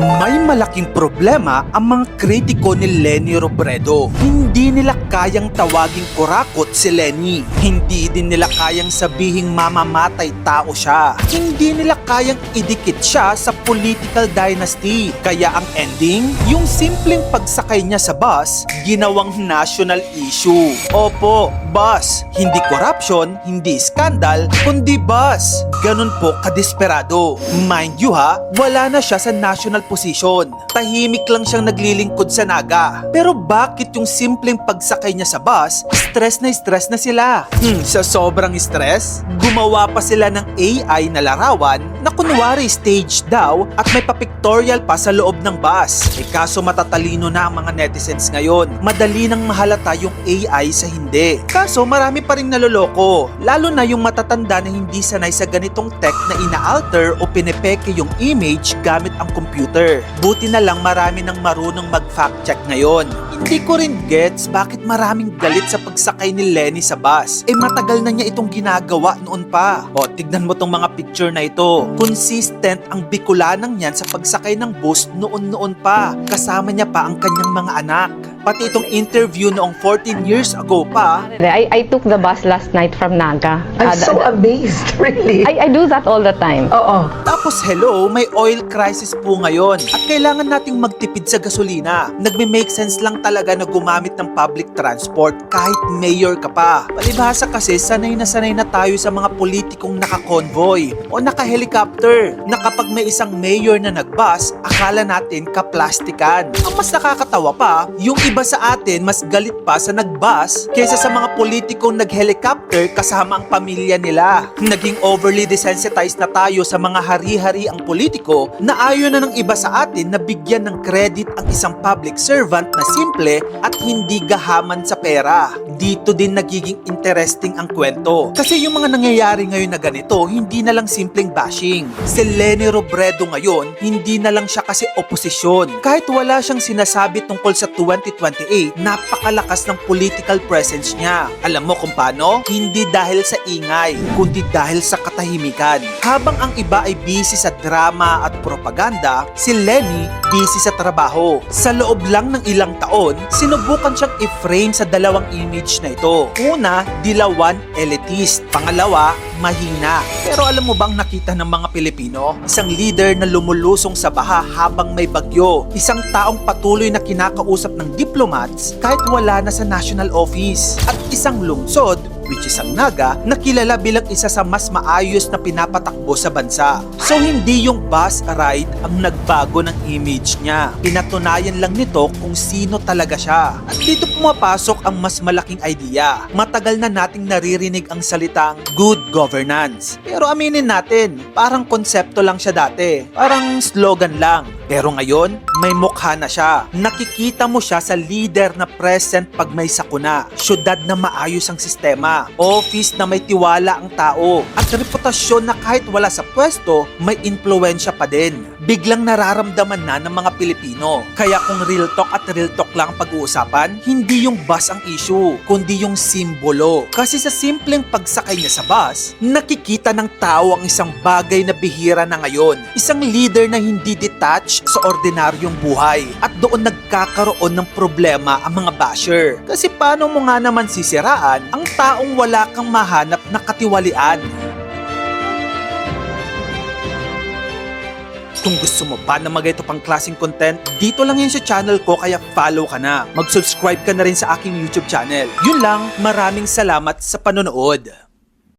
May malaking problema ang mga kritiko ni Leni Robredo. Hindi nila kayang tawaging kurakot si Leni. Hindi din nila kayang sabihing mamamatay tao siya. Hindi nila kayang idikit siya sa political dynasty. Kaya ang ending, yung simpleng pagsakay niya sa bus, ginawang national issue. Opo, bus. Hindi corruption, hindi skandal, kundi bus. Ganun po kadesperado. Mind you ha, wala na siya sa national position. Tahimik lang siyang naglilingkod sa Naga. Pero bakit yung simpleng pagsakay niya sa bus, stress na sila? Sa sobrang stress, gumawa pa sila ng AI na larawan na kunwari stage daw at may pa-pictorial pa sa loob ng bus. Kaso matatalino na ang mga netizens ngayon. Madali nang mahalata yung AI sa hindi. Kaso marami pa rin naloloko. Lalo na yung matatanda na hindi sanay sa ganitong tech na ina-alter o pinepeke yung image gamit ang computer. Buti na lang marami nang marunong mag-fact check ngayon. Hindi ko rin gets bakit maraming galit sa pagsakay ni Leni sa bus. Matagal na niya itong ginagawa noon pa. O tignan mo tong mga picture na ito. Consistent ang Bicolanang yan sa pagsakay ng bus noon pa. Kasama niya pa ang kanyang mga anak. Pati itong interview noong 14 years ago pa. I took the bus last night from Naga. I'm so amazed, really. I do that all the time. Oo. Tapos hello, may oil crisis po ngayon at kailangan nating magtipid sa gasolina. Nagme-make sense lang talaga na gumamit ng public transport kahit mayor ka pa. Palibhasa kasi sanay na tayo sa mga politikong naka-convoy o naka-helicopter na kapag may isang mayor na nag-bus, akala natin kaplastikan. Ang mas nakakatawa pa, yung iba sa atin mas galit pa sa nag-bus kaysa sa mga politikong nag-helicopter kasama ang pamilya nila. Naging overly desensitized na tayo sa mga hari-hari ang politiko na ayaw na ng iba sa atin na bigyan ng credit ang isang public servant na simple at hindi gahaman sa pera. Dito din nagiging interesting ang kwento. Kasi yung mga nangyayari ngayon na ganito, hindi na lang simpleng bashing. Si Leni Robredo ngayon, hindi na lang siya kasi oposisyon. Kahit wala siyang sinasabi tungkol sa 2028, napakalakas ng political presence niya. Alam mo kung paano? Hindi dahil sa ingay, kundi dahil sa katahimikan. Habang ang iba ay busy sa drama at propaganda, si Leni busy sa trabaho. Sa loob lang ng ilang taon, sinubukan siyang i-frame sa dalawang image na ito. Una, dilawan, elitist. Pangalawa, mahina. Pero alam mo bang nakita ng mga Pilipino? Isang leader na lumulusong sa baha habang may bagyo. Isang taong patuloy na kinakausap ng diplomats kahit wala na sa national office. At isang lungsod, which is ang Naga, na kilala bilang isa sa mas maayos na pinapatakbo sa bansa. So hindi yung bus ride ang nagbago ng image niya. Pinatunayan lang nito kung sino talaga siya. At dito pumapasok ang mas malaking idea. Matagal na nating naririnig ang salitang good governance. Pero aminin natin, parang konsepto lang siya dati. Parang slogan lang. Pero ngayon, may mukha na siya. Nakikita mo siya sa leader na present pag may sakuna. Syudad na maayos ang sistema. Office na may tiwala ang tao. At reputasyon na kahit wala sa pwesto, may impluwensya pa din. Biglang nararamdaman na ng mga Pilipino. Kaya kung real talk at real talk lang ang pag-uusapan, hindi yung bus ang issue, kundi yung simbolo. Kasi sa simpleng pagsakay niya sa bus, nakikita ng tao ang isang bagay na bihira na ngayon. Isang leader na hindi detached sa ordinaryong buhay. At doon nagkakaroon ng problema ang mga basher. Kasi paano mo nga naman sisiraan ang taong wala kang mahanap na katiwalian? Kung gusto mo pa na magayto pang klaseng content, dito lang yan sa channel ko kaya follow ka na. Mag-subscribe ka na rin sa aking YouTube channel. Yun lang, maraming salamat sa panonood.